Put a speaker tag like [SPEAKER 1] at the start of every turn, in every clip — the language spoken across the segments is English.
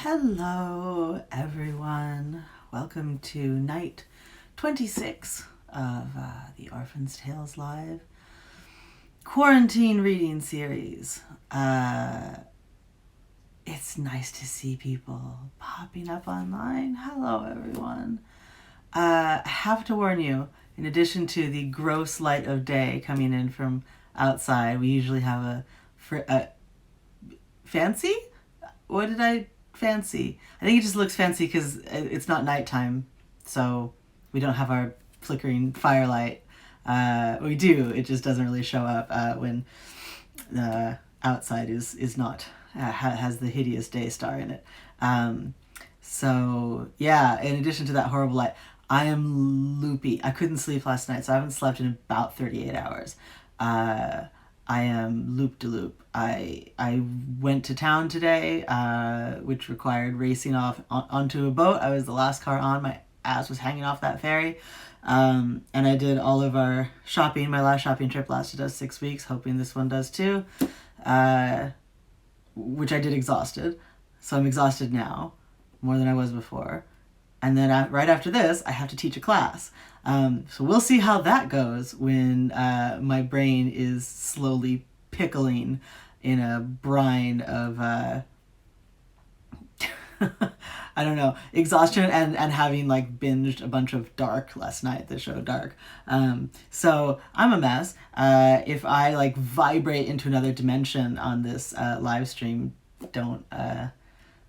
[SPEAKER 1] Hello, everyone. Welcome to night 26 of the Orphan's Tales Live quarantine reading series. It's nice to see people popping up online. Hello, everyone. I have to warn you, in addition to the gross light of day coming in from outside, we usually have a fancy? What did I fancy? I think it just looks fancy because it's not nighttime, so we don't have our flickering firelight. We do, it just doesn't really show up when the outside is not has the hideous day star in it. So yeah, in addition to that horrible light, I am loopy. I couldn't sleep last night, so I haven't slept in about 38 hours. I am loop-de-loop. I went to town today, which required racing off onto a boat. I was the last car on. My ass was hanging off that ferry. And I did all of our shopping. My last shopping trip lasted us 6 weeks, hoping this one does too, which I did exhausted. So I'm exhausted now, more than I was before. And then right after this, I have to teach a class. So we'll see how that goes when my brain is slowly pickling in a brine of, I don't know, exhaustion and having like binged a bunch of Dark last night, the show Dark. So I'm a mess. If I like vibrate into another dimension on this live stream, don't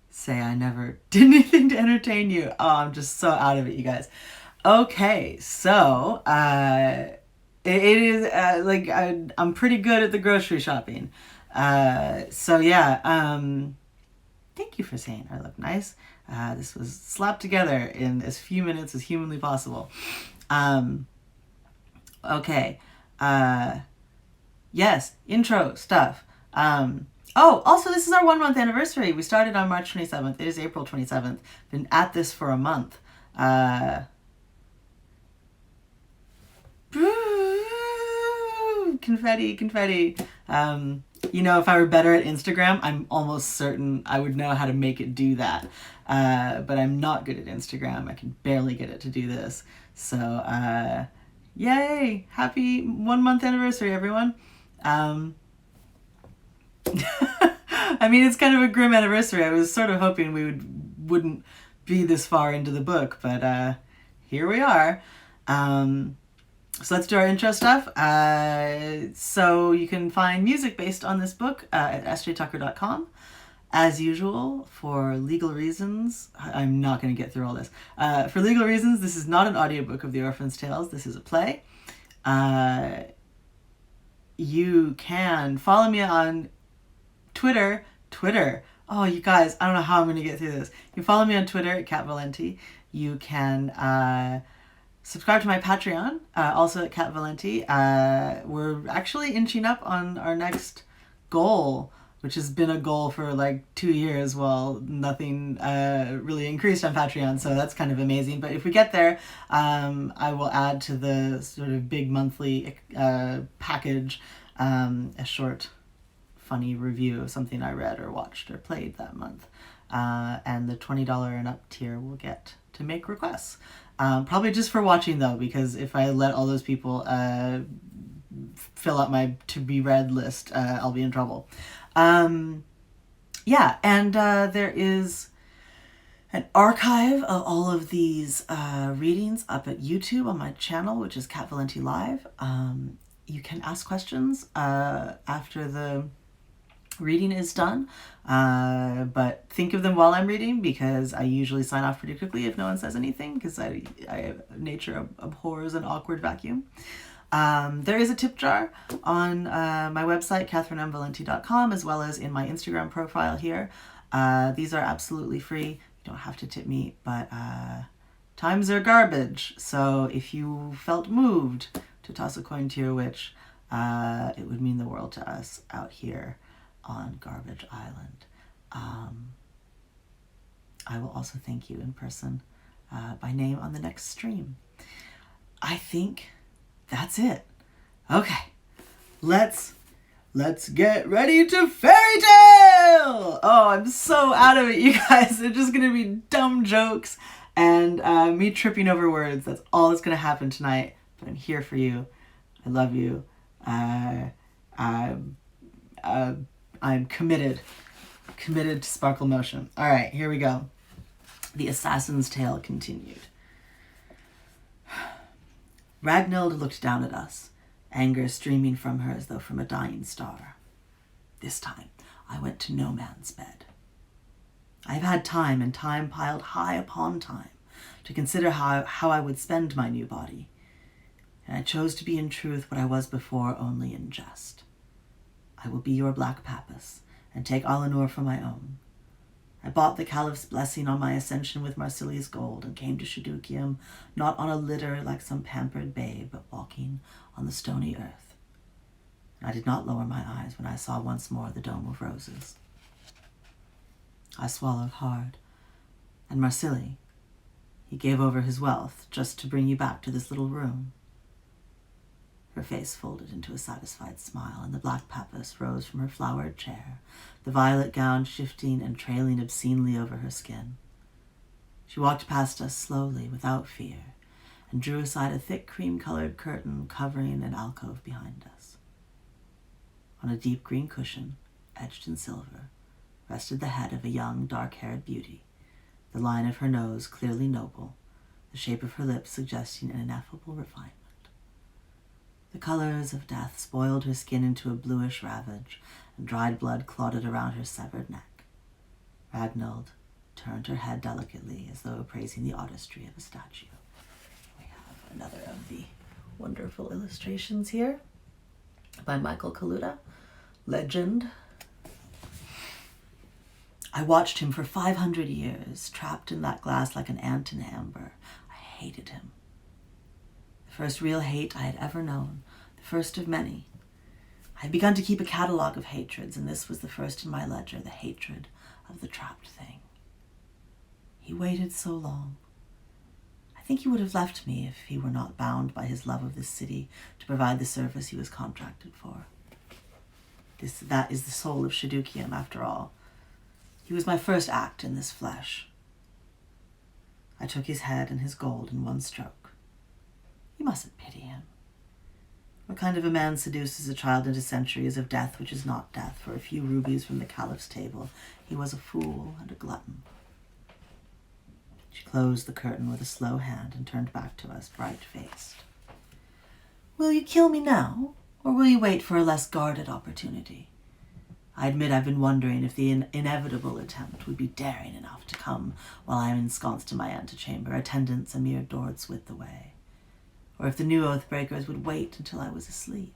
[SPEAKER 1] say I never did anything to entertain you. Oh, I'm just so out of it, you guys. Okay, so it is like I'm pretty good at the grocery shopping. So yeah, thank you for saying I look nice. This was slapped together in as few minutes as humanly possible. Okay, yes, intro stuff. Oh, also, this is our 1 month anniversary. We started on March 27th. It is April 27th. Been at this for a month. Confetti, confetti. You know, if I were better at Instagram, I'm almost certain I would know how to make it do that. But I'm not good at Instagram. I can barely get it to do this. So, yay! Happy 1 month anniversary, everyone. I mean, it's kind of a grim anniversary. I was sort of hoping we wouldn't be this far into the book, but here we are. So let's do our intro stuff. So you can find music based on this book at sjtucker.com. As usual, for legal reasons, I'm not going to get through all this. For legal reasons, this is not an audiobook of The Orphan's Tales. This is a play. You can follow me on Twitter. Oh, you guys, I don't know how I'm going to get through this. You can follow me on Twitter at Cat Valenti. You can subscribe to my Patreon, also at Cat Valenti. We're actually inching up on our next goal, which has been a goal for like 2 years. Well, nothing really increased on Patreon, so that's kind of amazing. But if we get there, I will add to the sort of big monthly package a short funny review of something I read or watched or played that month. And the $20 and up tier will get to make requests. Probably just for watching though, because if I let all those people fill out my to be read list, I'll be in trouble. Yeah, and there is an archive of all of these readings up at YouTube on my channel, which is Cat Valenti Live. You can ask questions after the reading is done, but think of them while I'm reading, because I usually sign off pretty quickly if no one says anything, because nature abhors an awkward vacuum. There is a tip jar on my website, catherinemvalenti.com, as well as in my Instagram profile here. These are absolutely free. You don't have to tip me, but times are garbage, so if you felt moved to toss a coin to your witch, it would mean the world to us out here on Garbage Island. I will also thank you in person by name on the next stream. I think that's it. Okay, let's Let's get ready to fairy tale! Oh, I'm so out of it, you guys. They're just gonna be dumb jokes and me tripping over words. That's all that's gonna happen tonight. But I'm here for you. I love you. I'm committed to Sparkle Motion. All right, here we go. The assassin's tale continued. Ragnhild looked down at us, anger streaming from her as though from a dying star. This time, I went to no man's bed. I have had time, and time piled high upon time, to consider how I would spend my new body, and I chose to be in truth what I was before only in jest. I will be your black pappus, and take Alinor for my own. I bought the Caliph's blessing on my ascension with Marsilia's gold, and came to Shadukium, not on a litter like some pampered babe, but walking on the stony earth. And I did not lower my eyes when I saw once more the dome of roses. I swallowed hard, and Marsili, he gave over his wealth just to bring you back to this little room. Her face folded into a satisfied smile, and the black pappus rose from her flowered chair, the violet gown shifting and trailing obscenely over her skin. She walked past us slowly, without fear, and drew aside a thick cream-colored curtain covering an alcove behind us. On a deep green cushion, etched in silver, rested the head of a young, dark-haired beauty, the line of her nose clearly noble, the shape of her lips suggesting an ineffable refinement. The colors of death spoiled her skin into a bluish ravage, and dried blood clotted around her severed neck. Ragnhild turned her head delicately, as though appraising the artistry of a statue. We have another of the wonderful illustrations here by Michael Kaluta. Legend. I watched him for 500 years, trapped in that glass like an ant in amber. I hated him. The first real hate I had ever known, the first of many. I had begun to keep a catalogue of hatreds, and this was the first in my ledger, the hatred of the trapped thing. He waited so long. I think he would have left me if he were not bound by his love of this city to provide the service he was contracted for. That is the soul of Shadukium, after all. He was my first act in this flesh. I took his head and his gold in one stroke. You mustn't pity him. What kind of a man seduces a child into centuries of death which is not death for a few rubies from the Caliph's table? He was a fool and a glutton. She closed the curtain with a slow hand and turned back to us, bright-faced. Will you kill me now, or will you wait for a less guarded opportunity? I admit I've been wondering if the inevitable attempt would be daring enough to come while I am ensconced in my antechamber, attendants a mere door's width away, or if the new oath-breakers would wait until I was asleep.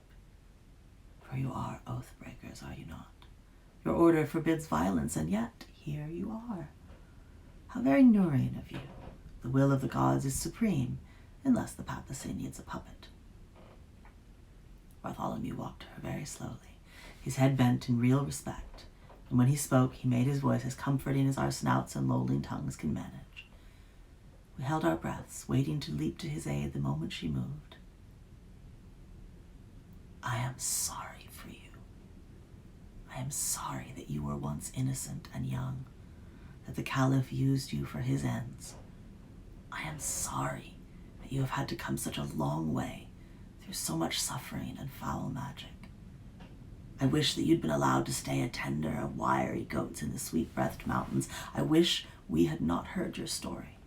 [SPEAKER 1] For you are oath-breakers, are you not? Your order forbids violence, and yet here you are. How very Nurian of you. The will of the gods is supreme, unless the papacy needs a puppet. Bartholomew walked to her very slowly, his head bent in real respect, and when he spoke, he made his voice as comforting as our snouts and lolling tongues can manage. We held our breaths, waiting to leap to his aid the moment she moved. I am sorry for you. I am sorry that you were once innocent and young, that the Caliph used you for his ends. I am sorry that you have had to come such a long way through so much suffering and foul magic. I wish that you'd been allowed to stay a tender of wiry goats in the sweet-breathed mountains. I wish we had not heard your story.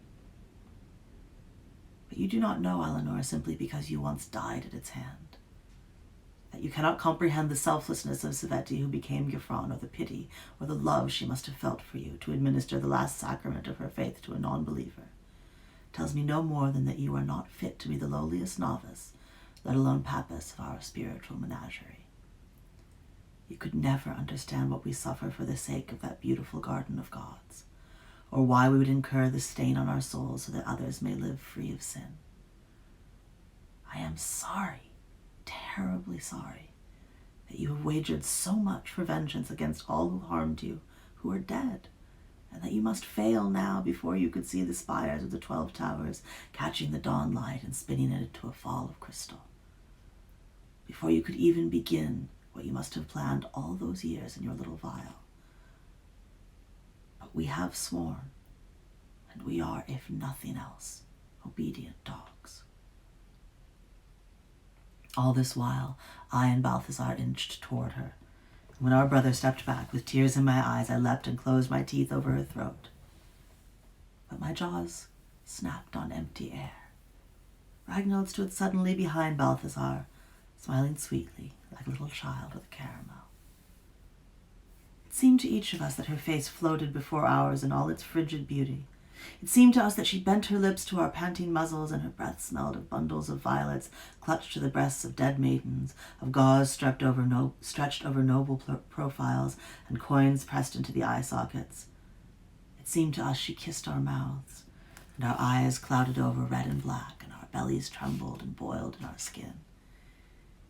[SPEAKER 1] But you do not know Alinor simply because you once died at its hand. That you cannot comprehend the selflessness of Sveti, who became Gifron, or the pity or the love she must have felt for you to administer the last sacrament of her faith to a non-believer, tells me no more than that you are not fit to be the lowliest novice, let alone pappus of our spiritual menagerie. You could never understand what we suffer for the sake of that beautiful garden of gods, or why we would incur the stain on our souls so that others may live free of sin. I am sorry, terribly sorry, that you have wagered so much for vengeance against all who harmed you, who are dead, and that you must fail now before you could see the spires of the 12 towers catching the dawn light and spinning it into a fall of crystal. Before you could even begin what you must have planned all those years in your little vial. But we have sworn, and we are, if nothing else, obedient dogs. All this while, I and Balthazar inched toward her. When our brother stepped back, with tears in my eyes, I leapt and closed my teeth over her throat. But my jaws snapped on empty air. Ragnhild stood suddenly behind Balthazar, smiling sweetly, like a little child with a caramel. It seemed to each of us that her face floated before ours in all its frigid beauty. It seemed to us that she bent her lips to our panting muzzles, and her breath smelled of bundles of violets clutched to the breasts of dead maidens, of gauze stretched over noble profiles, and coins pressed into the eye sockets. It seemed to us she kissed our mouths, and our eyes clouded over red and black, and our bellies trembled and boiled in our skin.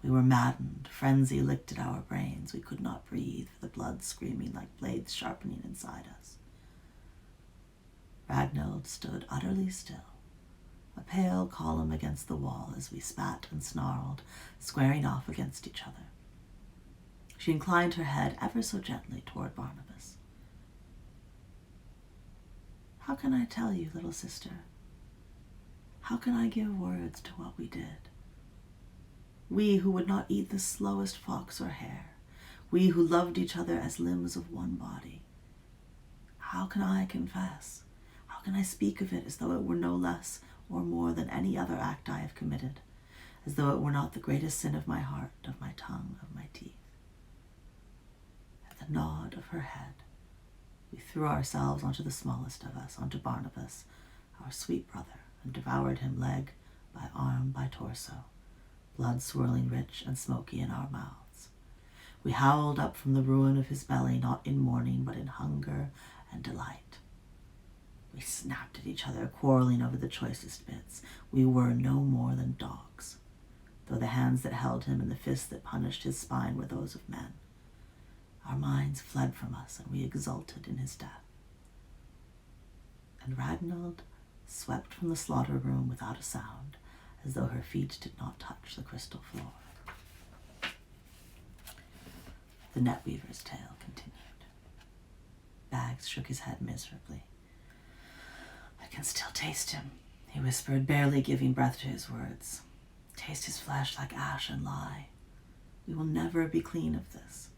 [SPEAKER 1] We were maddened. Frenzy licked at our brains. We could not breathe, the blood screaming like blades sharpening inside us. Ragnhild stood utterly still, a pale column against the wall as we spat and snarled, squaring off against each other. She inclined her head ever so gently toward Barnabas. How can I tell you, little sister? How can I give words to what we did? We who would not eat the slowest fox or hare, we who loved each other as limbs of one body. How can I confess? How can I speak of it as though it were no less or more than any other act I have committed, as though it were not the greatest sin of my heart, of my tongue, of my teeth? At the nod of her head, we threw ourselves onto the smallest of us, onto Barnabas, our sweet brother, and devoured him leg by arm by torso, blood swirling rich and smoky in our mouths. We howled up from the ruin of his belly, not in mourning, but in hunger and delight. We snapped at each other, quarreling over the choicest bits. We were no more than dogs, though the hands that held him and the fists that punished his spine were those of men. Our minds fled from us, and we exulted in his death. And Ragnhild swept from the slaughter room without a sound, as though her feet did not touch the crystal floor. The net weaver's tale continued. Bags shook his head miserably. I can still taste him, he whispered, barely giving breath to his words. Taste his flesh like ash and lye. We will never be clean of this.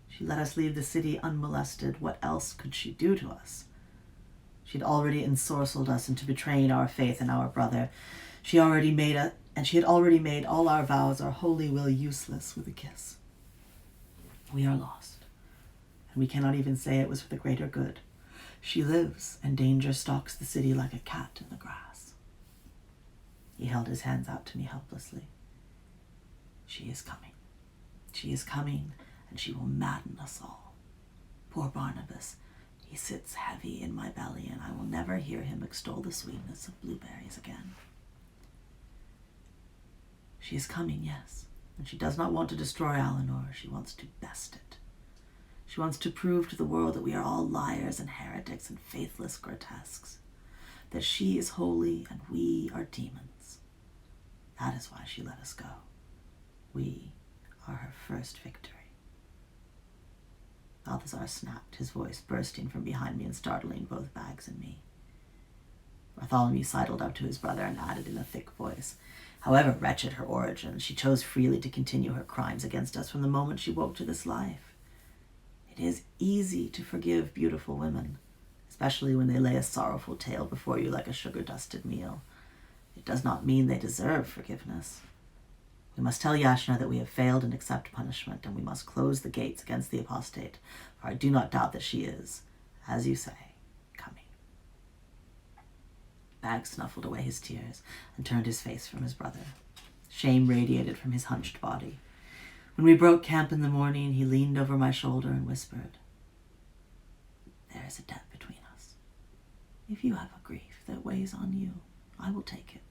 [SPEAKER 1] She let us leave the city unmolested. What else could she do to us? She had already ensorcelled us into betraying our faith in our brother. She had already made all our vows, our holy will, useless with a kiss. We are lost, and we cannot even say it was for the greater good. She lives, and danger stalks the city like a cat in the grass. He held his hands out to me helplessly. She is coming. She is coming, and she will madden us all. Poor Barnabas, he sits heavy in my belly, and I will never hear him extol the sweetness of blueberries again. She is coming, yes, and she does not want to destroy Eleanor. She wants to best it. She wants to prove to the world that we are all liars and heretics and faithless grotesques, that she is holy and we are demons. That is why she let us go. We are her first victory. Balthazar snapped, his voice bursting from behind me and startling both Bags and me. Bartholomew sidled up to his brother and added in a thick voice, however wretched her origin, she chose freely to continue her crimes against us from the moment she woke to this life. It is easy to forgive beautiful women, especially when they lay a sorrowful tale before you like a sugar-dusted meal. It does not mean they deserve forgiveness. We must tell Yashna that we have failed and accept punishment, and we must close the gates against the apostate, for I do not doubt that she is, as you say, coming. Bag snuffled away his tears and turned his face from his brother. Shame radiated from his hunched body. When we broke camp in the morning, he leaned over my shoulder and whispered, "There is a debt between us. If you have a grief that weighs on you, I will take it."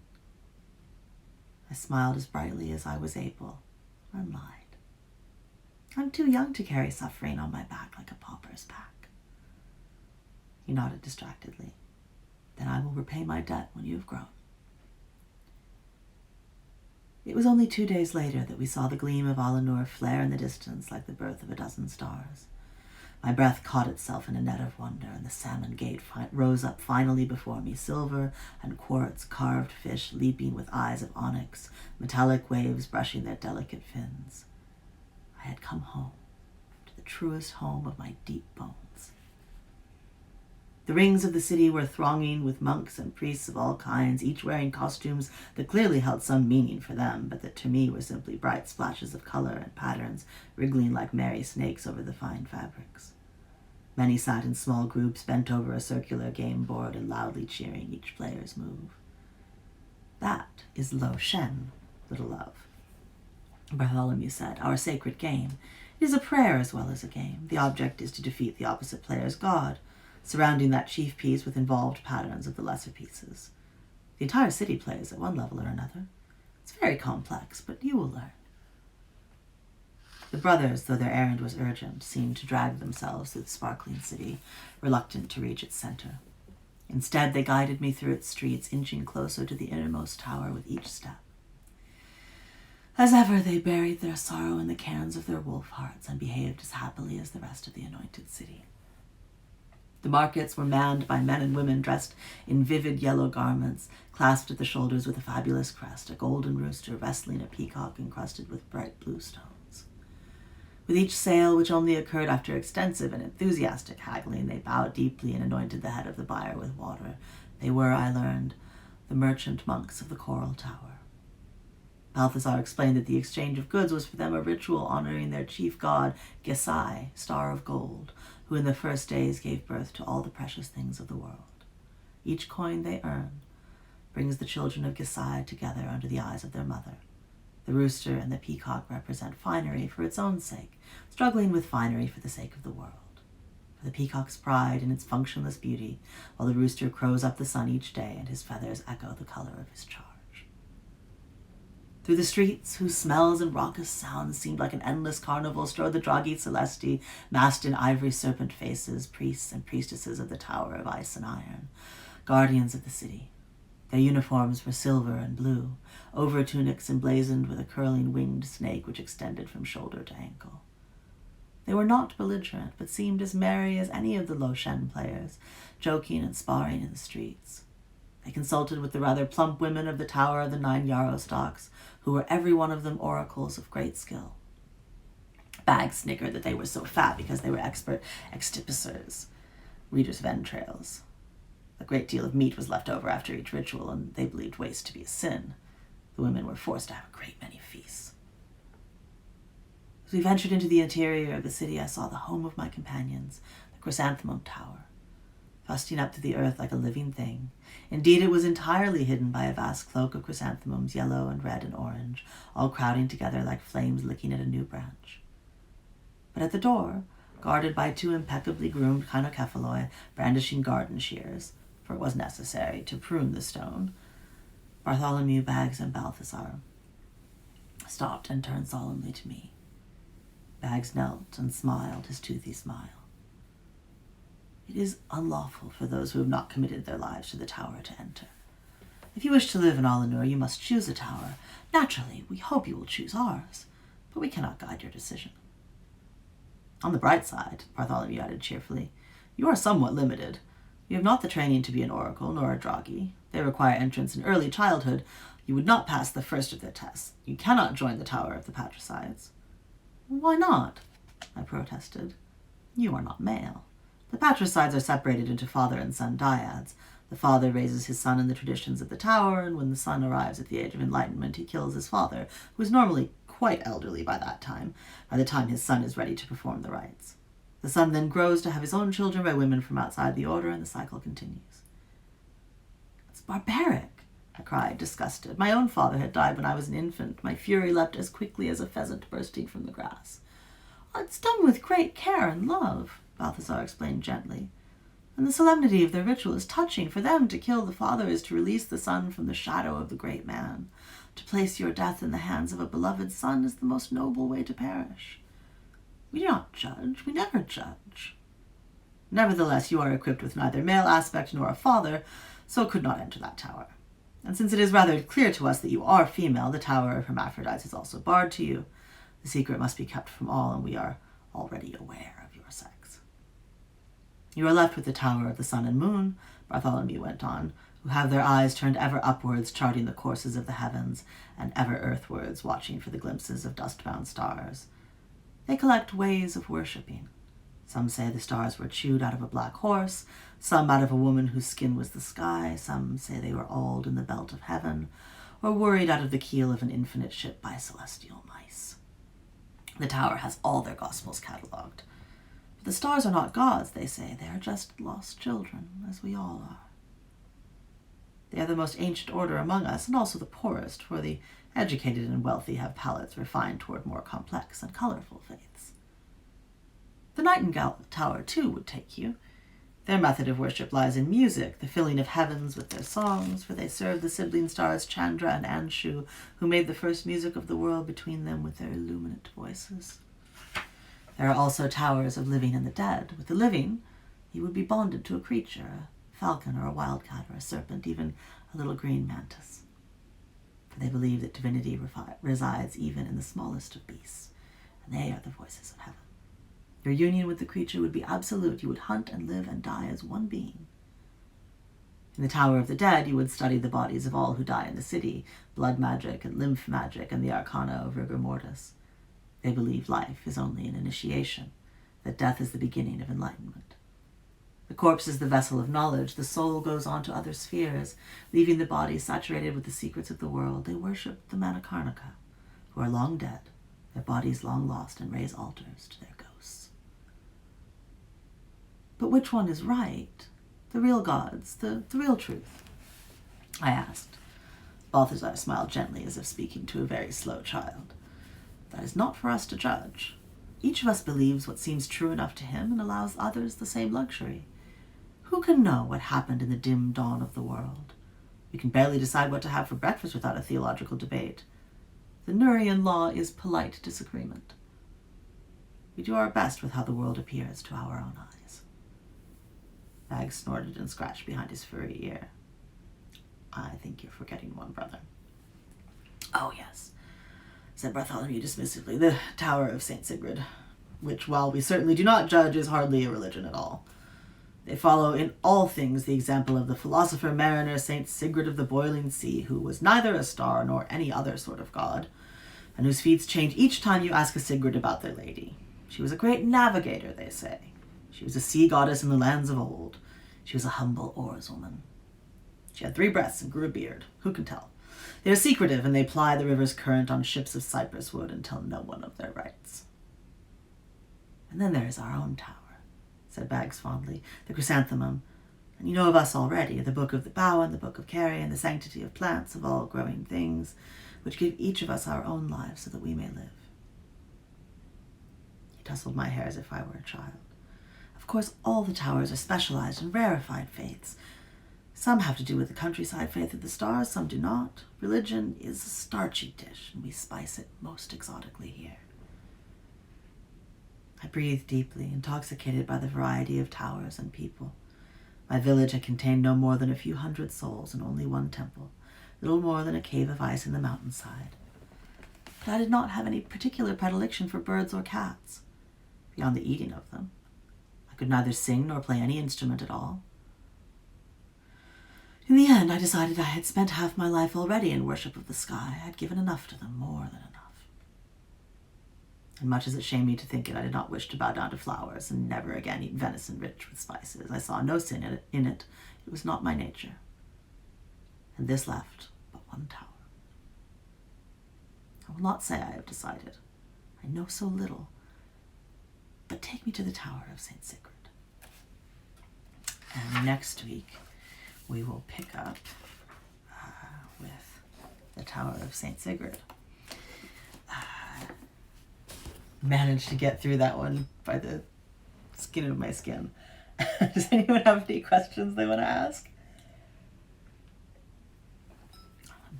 [SPEAKER 1] I smiled as brightly as I was able, and lied. I'm too young to carry suffering on my back like a pauper's pack. He nodded distractedly. Then I will repay my debt when you have grown. It was only 2 days later that we saw the gleam of Alinur flare in the distance like the birth of a dozen stars. My breath caught itself in a net of wonder, and the salmon gate rose up finally before me, silver and quartz carved fish leaping with eyes of onyx, metallic waves brushing their delicate fins. I had come home, to the truest home of my deep bones. The rings of the city were thronging with monks and priests of all kinds, each wearing costumes that clearly held some meaning for them, but that to me were simply bright splashes of color and patterns, wriggling like merry snakes over the fine fabrics. Many sat in small groups, bent over a circular game board and loudly cheering each player's move. "That is Lo Shen, little love," Bartholomew said, "our sacred game. It is a prayer as well as a game. The object is to defeat the opposite player's god, surrounding that chief piece with involved patterns of the lesser pieces. The entire city plays at one level or another. It's very complex, but you will learn." The brothers, though their errand was urgent, seemed to drag themselves through the sparkling city, reluctant to reach its center. Instead, they guided me through its streets, inching closer to the innermost tower with each step. As ever, they buried their sorrow in the cairns of their wolf hearts and behaved as happily as the rest of the anointed city. The markets were manned by men and women dressed in vivid yellow garments, clasped at the shoulders with a fabulous crest, a golden rooster wrestling a peacock encrusted with bright blue stones. With each sale, which only occurred after extensive and enthusiastic haggling, they bowed deeply and anointed the head of the buyer with water. They were, I learned, the merchant monks of the Coral Tower. Balthazar explained that the exchange of goods was for them a ritual honoring their chief god, Gesai, Star of Gold, who in the first days gave birth to all the precious things of the world. Each coin they earn brings the children of Gesai together under the eyes of their mother. The rooster and the peacock represent finery for its own sake, struggling with finery for the sake of the world. For the peacock's pride in its functionless beauty, while the rooster crows up the sun each day and his feathers echo the color of his charge. Through the streets, whose smells and raucous sounds seemed like an endless carnival, strode the Draghi Celesti, masked in ivory serpent faces, priests and priestesses of the Tower of Ice and Iron, guardians of the city. Their uniforms were silver and blue, over-tunics emblazoned with a curling winged snake which extended from shoulder to ankle. They were not belligerent, but seemed as merry as any of the Lo Shen players, joking and sparring in the streets. They consulted with the rather plump women of the Tower of the 9 Yarrow Stalks, who were every one of them oracles of great skill. Bags snickered that they were so fat because they were expert extipisers, readers of entrails. A great deal of meat was left over after each ritual, and they believed waste to be a sin. The women were forced to have a great many feasts. As we ventured into the interior of the city, I saw the home of my companions, the Chrysanthemum Tower, thrusting up to the earth like a living thing. Indeed, it was entirely hidden by a vast cloak of chrysanthemums, yellow and red and orange, all crowding together like flames licking at a new branch. But at the door, guarded by 2 impeccably groomed kynocephaloi brandishing garden shears, for it was necessary to prune the stone, Bartholomew, Bags, and Balthazar stopped and turned solemnly to me. Bags knelt and smiled his toothy smile. "It is unlawful for those who have not committed their lives to the tower to enter. If you wish to live in Alinur, you must choose a tower. Naturally, we hope you will choose ours, but we cannot guide your decision." "On the bright side," Bartholomew added cheerfully, "you are somewhat limited. You have not the training to be an oracle, nor a droghi. They require entrance in early childhood. You would not pass the first of their tests. You cannot join the Tower of the Patricides." "Why not?" I protested. "You are not male. The patricides are separated into father and son dyads. The father raises his son in the traditions of the tower, and when the son arrives at the age of enlightenment, he kills his father, who is normally quite elderly by the time his son is ready to perform the rites. The son then grows to have his own children by women from outside the order, and the cycle continues." "It's barbaric," I cried, disgusted. "My own father had died when I was an infant. My fury leapt as quickly as a pheasant bursting from the grass." "It's done with great care and love," Balthazar explained gently. "And the solemnity of their ritual is touching. For them, to kill the father is to release the son from the shadow of the great man. To place your death in the hands of a beloved son is the most noble way to perish. We do not judge. We never judge. Nevertheless, you are equipped with neither male aspect nor a father, so could not enter that tower." And since it is rather clear to us that you are female, the Tower of Hermaphrodites is also barred to you. The secret must be kept from all, and we are already aware of your sex. You are left with the Tower of the Sun and Moon, Bartholomew went on, who have their eyes turned ever upwards, charting the courses of the heavens, and ever earthwards, watching for the glimpses of dust-bound stars. They collect ways of worshipping. Some say the stars were chewed out of a black horse, some out of a woman whose skin was the sky, some say they were auled in the belt of heaven, or worried out of the keel of an infinite ship by celestial mice. The tower has all their gospels catalogued. But the stars are not gods, they say. They are just lost children, as we all are. They are the most ancient order among us, and also the poorest, for the educated and wealthy have palates refined toward more complex and colorful faiths. The Nightingale Tower, too, would take you. Their method of worship lies in music, the filling of heavens with their songs, for they serve the sibling stars Chandra and Anshu, who made the first music of the world between them with their illuminate voices. There are also towers of living and the dead. With the living, you would be bonded to a creature, a falcon or a wildcat or a serpent, even a little green mantis. For they believe that divinity resides even in the smallest of beasts, and they are the voices of heaven. Your union with the creature would be absolute. You would hunt and live and die as one being. In the Tower of the Dead, you would study the bodies of all who die in the city, blood magic and lymph magic and the arcana of rigor mortis. They believe life is only an initiation, that death is the beginning of enlightenment. The corpse is the vessel of knowledge. The soul goes on to other spheres, leaving the body saturated with the secrets of the world. They worship the Manikarnika, who are long dead, their bodies long lost, and raise altars to their ghosts. But which one is right? The real gods, the real truth? I asked. Balthazar smiled gently, as if speaking to a very slow child. That is not for us to judge. Each of us believes what seems true enough to him and allows others the same luxury. Who can know what happened in the dim dawn of the world? We can barely decide what to have for breakfast without a theological debate. The Nurian law is polite disagreement. We do our best with how the world appears to our own eyes. Bag snorted and scratched behind his furry ear. I think you're forgetting one brother. Oh, yes, said Bartholomew dismissively, the Tower of St. Sigrid, which, while we certainly do not judge, is hardly a religion at all. They follow in all things the example of the philosopher mariner St. Sigrid of the Boiling Sea, who was neither a star nor any other sort of god, and whose feats change each time you ask a Sigrid about their lady. She was a great navigator, they say. She was a sea goddess in the lands of old. She was a humble oarswoman. She had 3 breasts and grew a beard. Who can tell? They are secretive, and they ply the river's current on ships of cypress wood and tell no one of their rights. And then there is our own tower, said Bags fondly, the chrysanthemum. And you know of us already, the Book of the Bow and the Book of Carrie, the sanctity of plants, of all growing things, which give each of us our own lives so that we may live. He tousled my hair as if I were a child. Of course, all the towers are specialized in rarefied faiths. Some have to do with the countryside faith of the stars, some do not. Religion is a starchy dish, and we spice it most exotically here. I breathed deeply, intoxicated by the variety of towers and people. My village had contained no more than a few hundred souls and only one temple, little more than a cave of ice in the mountainside. But I did not have any particular predilection for birds or cats, beyond the eating of them. I could neither sing nor play any instrument at all. In the end, I decided I had spent half my life already in worship of the sky. I had given enough to them, more than enough. And much as it shamed me to think it, I did not wish to bow down to flowers and never again eat venison rich with spices. I saw no sin in it. It was not my nature. And this left but one tower. I will not say I have decided. I know so little. But take me to the Tower of St. Sigrid. And next week, we will pick up with the Tower of St. Sigrid. Managed to get through that one by the skin of my skin. Does anyone have any questions they want to ask?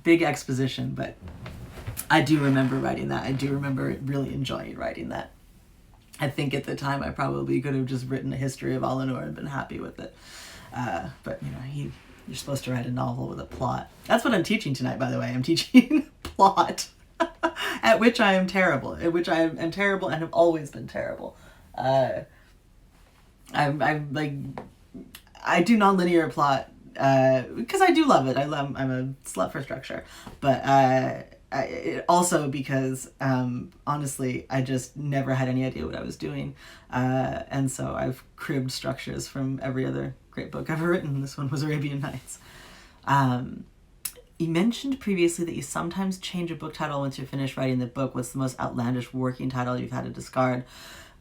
[SPEAKER 1] Big exposition, but I do remember writing that. I do remember really enjoying writing that. I think at the time I probably could have just written a history of Alinor and been happy with it. But you know, you're supposed to write a novel with a plot. That's what I'm teaching tonight, by the way. I'm teaching plot, at which I am terrible. At which I am terrible and have always been terrible. I'm like, I do nonlinear plot because I do love it. I'm a slut for structure, but also because honestly, I just never had any idea what I was doing, and so I've cribbed structures from every other great book ever written. This one was Arabian Nights. You mentioned previously that you sometimes change a book title once you're finished writing the book. What's the most outlandish working title you've had to discard?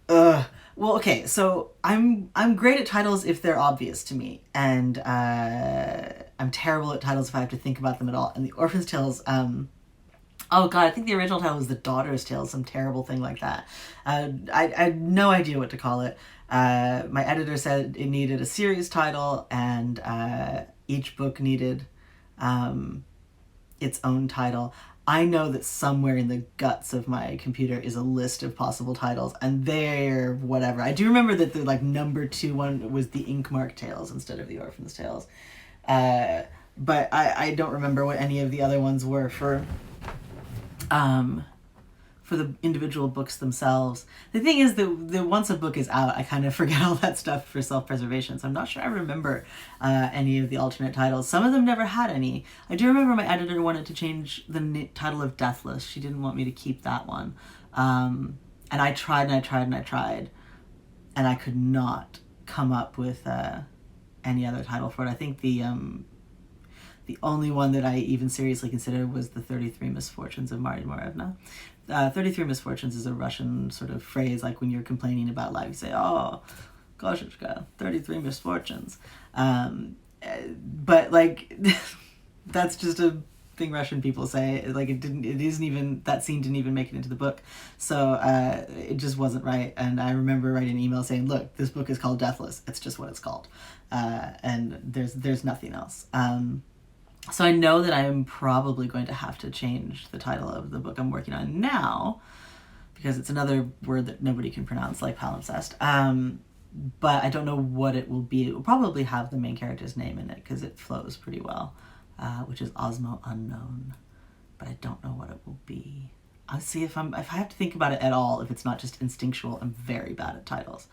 [SPEAKER 1] Well, okay, so I'm great at titles if they're obvious to me, and I'm terrible at titles if I have to think about them at all. And the Orphan's Tales, oh god, I think the original title was The Daughter's Tale, some terrible thing like that. I had no idea what to call it. My editor said it needed a series title, and each book needed its own title. I know that somewhere in the guts of my computer is a list of possible titles, and they're whatever. I do remember that the like number 2 one was the Inkmark Tales instead of the Orphan's Tales. But I don't remember what any of the other ones were for the individual books themselves. The thing is that once a book is out, I kind of forget all that stuff for self-preservation, so I'm not sure I remember any of the alternate titles. Some of them never had any. I do remember my editor wanted to change the title of Deathless. She didn't want me to keep that one. And I tried and I tried and I tried, and I could not come up with any other title for it. I think the only one that I even seriously considered was the 33 Misfortunes of Marya Morevna. 33 Misfortunes is a Russian sort of phrase, like when you're complaining about life, you say, oh, Goshechka, 33 misfortunes. But like, that's just a thing Russian people say. Like that scene didn't even make it into the book. So it just wasn't right. And I remember writing an email saying, look, this book is called Deathless. It's just what it's called. And there's nothing else. So I know that I'm probably going to have to change the title of the book I'm working on now, because it's another word that nobody can pronounce, like palimpsest. But I don't know what it will be. It will probably have the main character's name in it, because it flows pretty well, which is Osmo Unknown. But I don't know what it will be. I'll see if I have to think about it at all, if it's not just instinctual. I'm very bad at titles.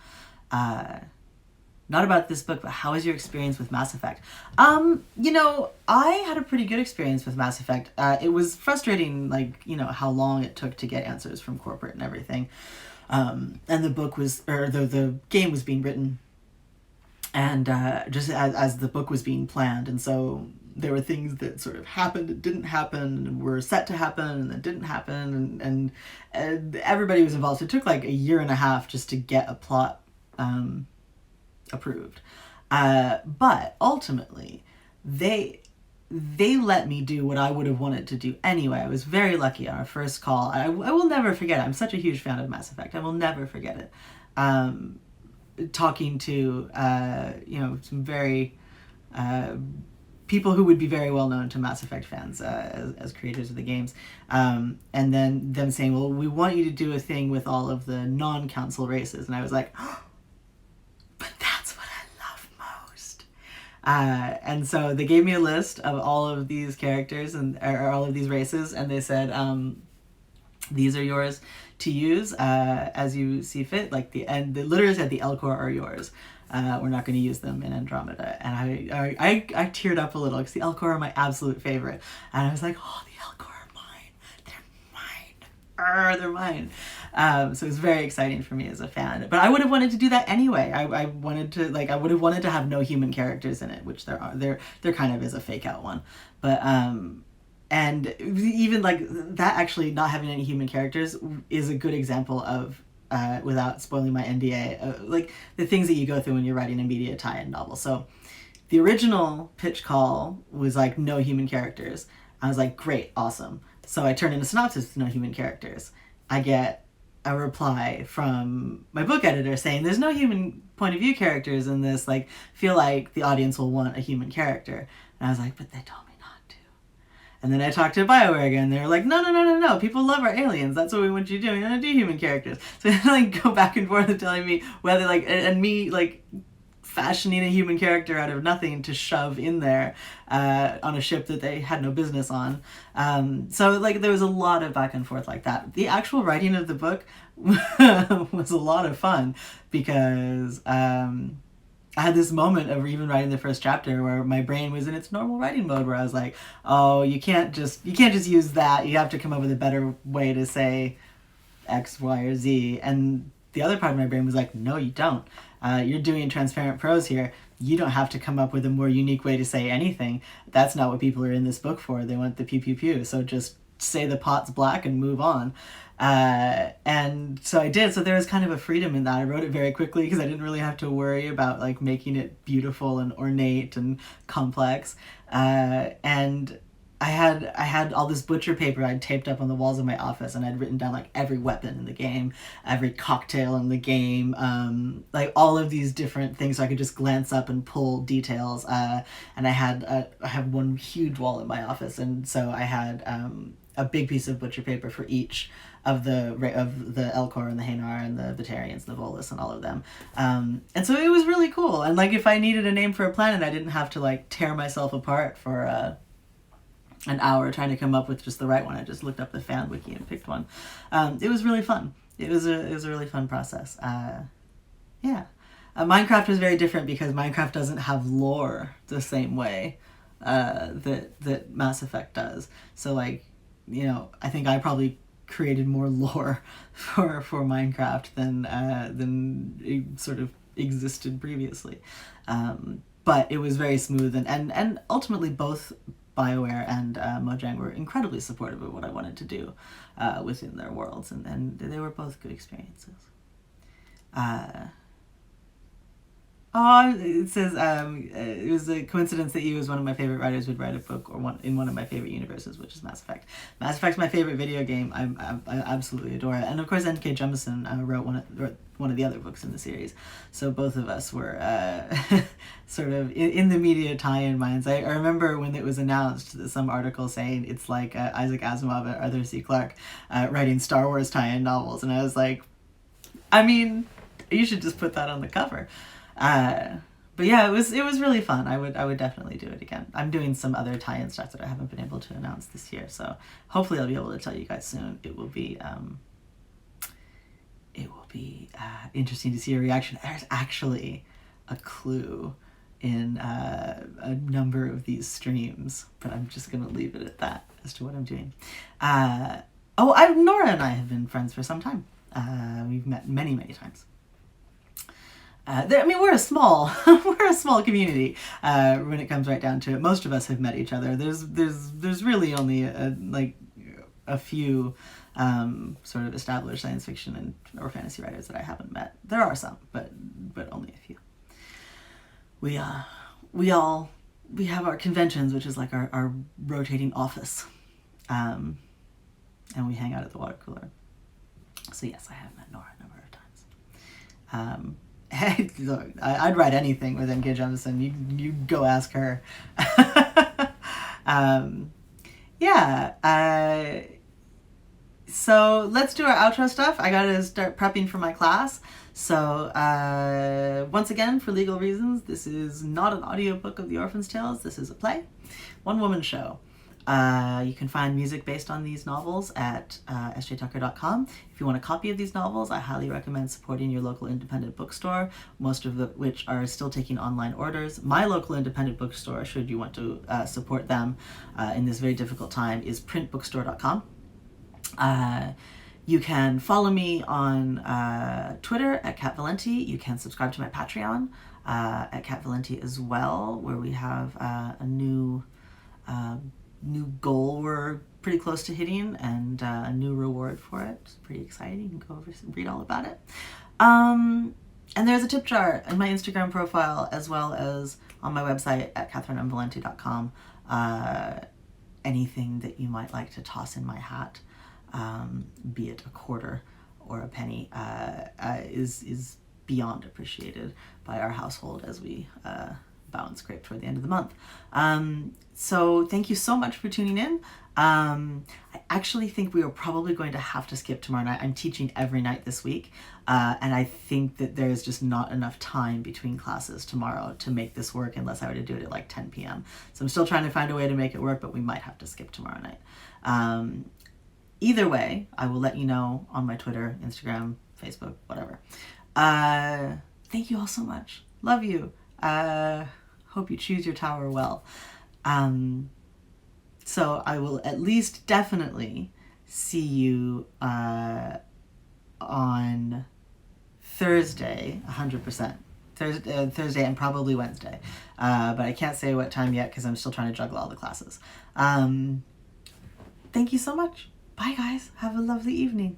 [SPEAKER 1] Not about this book, but how was your experience with Mass Effect? You know, I had a pretty good experience with Mass Effect. It was frustrating, like, you know, how long it took to get answers from corporate and everything. And the game was being written, and just as the book was being planned, and so there were things that sort of happened and didn't happen, and were set to happen and then didn't happen, and everybody was involved. So it took like a year and a half just to get a plot approved. But ultimately, they let me do what I would have wanted to do anyway. I was very lucky on our first call. I will never forget it. I'm such a huge fan of Mass Effect. I will never forget it. Talking to, some very people who would be very well known to Mass Effect fans as creators of the games. And then them saying, well, we want you to do a thing with all of the non-council races. And I was like, and so they gave me a list of all of these characters or all of these races, and they said, these are yours to use as you see fit. Like they literally said the Elcor are yours. We're not going to use them in Andromeda. And I teared up a little because the Elcor are my absolute favorite. And I was like, oh, the Elcor are mine. They're mine. They're mine. So it was very exciting for me as a fan. But I would have wanted to do that anyway. I would have wanted to have no human characters in it, which there are. There kind of is a fake out one. But and even like that, actually not having any human characters is a good example of, without spoiling my NDA, like the things that you go through when you're writing a media tie-in novel. So the original pitch call was like no human characters. I was like, great, awesome. So I turned in a synopsis with no human characters. I get a reply from my book editor saying there's no human point of view characters in this, like, feel like the audience will want a human character. And I was like, but they told me not to. And then I talked to BioWare again. They were like, no, people love our aliens. That's what we want you to do. We want to do human characters. So I like go back and forth and telling me whether like, and me like fashioning a human character out of nothing to shove in there on a ship that they had no business on. So like there was a lot of back and forth like that. The actual writing of the book was a lot of fun because I had this moment of even writing the first chapter where my brain was in its normal writing mode, where I was like, oh, you can't just use that. You have to come up with a better way to say X, Y, or Z. And the other part of my brain was like, no, you don't. You're doing transparent prose here. You don't have to come up with a more unique way to say anything. That's not what people are in this book for. They want the pew pew pew. So just say the pot's black and move on. And so I did. So there was kind of a freedom in that. I wrote it very quickly because I didn't really have to worry about like making it beautiful and ornate and complex. And I had all this butcher paper I'd taped up on the walls of my office, and I'd written down like every weapon in the game, every cocktail in the game, like all of these different things, so I could just glance up and pull details. And I have one huge wall in my office, and so I had a big piece of butcher paper for each of the Elcor and the Hanar and the Batarians and the Volus and all of them. And so it was really cool. And like if I needed a name for a planet, I didn't have to like tear myself apart for an hour trying to come up with just the right one. I just looked up the fan wiki and picked one. It was really fun. It was a really fun process. Yeah. Minecraft was very different because Minecraft doesn't have lore the same way that Mass Effect does. So like, you know, I think I probably created more lore for Minecraft than it sort of existed previously. But it was very smooth and ultimately both BioWare and Mojang were incredibly supportive of what I wanted to do within their worlds, and they were both good experiences. It says it was a coincidence that you, as one of my favorite writers, would write a book in one of my favorite universes, which is Mass Effect. Mass Effect's my favorite video game. I absolutely adore it, and of course N.K. Jemisin wrote one of the other books in the series. So both of us were sort of in the media tie-in minds. I remember when it was announced, some article saying it's like Isaac Asimov and Arthur C. Clarke writing Star Wars tie-in novels, and I was like, I mean, you should just put that on the cover. But yeah, it was really fun. I would definitely do it again. I'm doing some other tie-in stuff that I haven't been able to announce this year, so hopefully I'll be able to tell you guys soon. It will be interesting to see your reaction. There's actually a clue in a number of these streams, but I'm just gonna leave it at that as to what I'm doing. Nora and I have been friends for some time. We've met many times. We're a small community when it comes right down to it. Most of us have met each other. There's really only a few sort of established science fiction or fantasy writers that I haven't met. There are some, but only a few. We have our conventions, which is like our rotating office, and we hang out at the water cooler. So yes, I have met Nora a number of times. Look, I'd write anything with N.K. Jemisin. You go ask her. So let's do our outro stuff. I gotta start prepping for my class. So once again, for legal reasons, this is not an audiobook of the Orphan's Tales. This is a play, one-woman show. You can find music based on these novels at sjtucker.com. If you want a copy of these novels, I highly recommend supporting your local independent bookstore, most of which are still taking online orders. My local independent bookstore, should you want to support them in this very difficult time, is printbookstore.com. You can follow me on Twitter at Kat Valenti. You can subscribe to my Patreon at Kat Valenti as well, where we have a new goal we're pretty close to hitting, and a new reward for it. It's pretty exciting. You can go over and read all about it. And there's a tip jar in my Instagram profile, as well as on my website at katherinemvalenti.com. Anything that you might like to toss in my hat, be it a quarter or a penny, is beyond appreciated by our household as we bow and scrape toward the end of the month. So thank you so much for tuning in. I actually think we are probably going to have to skip tomorrow night. I'm teaching every night this week, and I think that there's just not enough time between classes tomorrow to make this work unless I were to do it at like 10 p.m. So I'm still trying to find a way to make it work, but we might have to skip tomorrow night. Either way, I will let you know on my Twitter, Instagram, Facebook, whatever. Thank you all so much. Love you. Hope you choose your tower well. So I will at least definitely see you on Thursday, 100%. Thursday and probably Wednesday. But I can't say what time yet because I'm still trying to juggle all the classes. Thank you so much. Bye, guys. Have a lovely evening.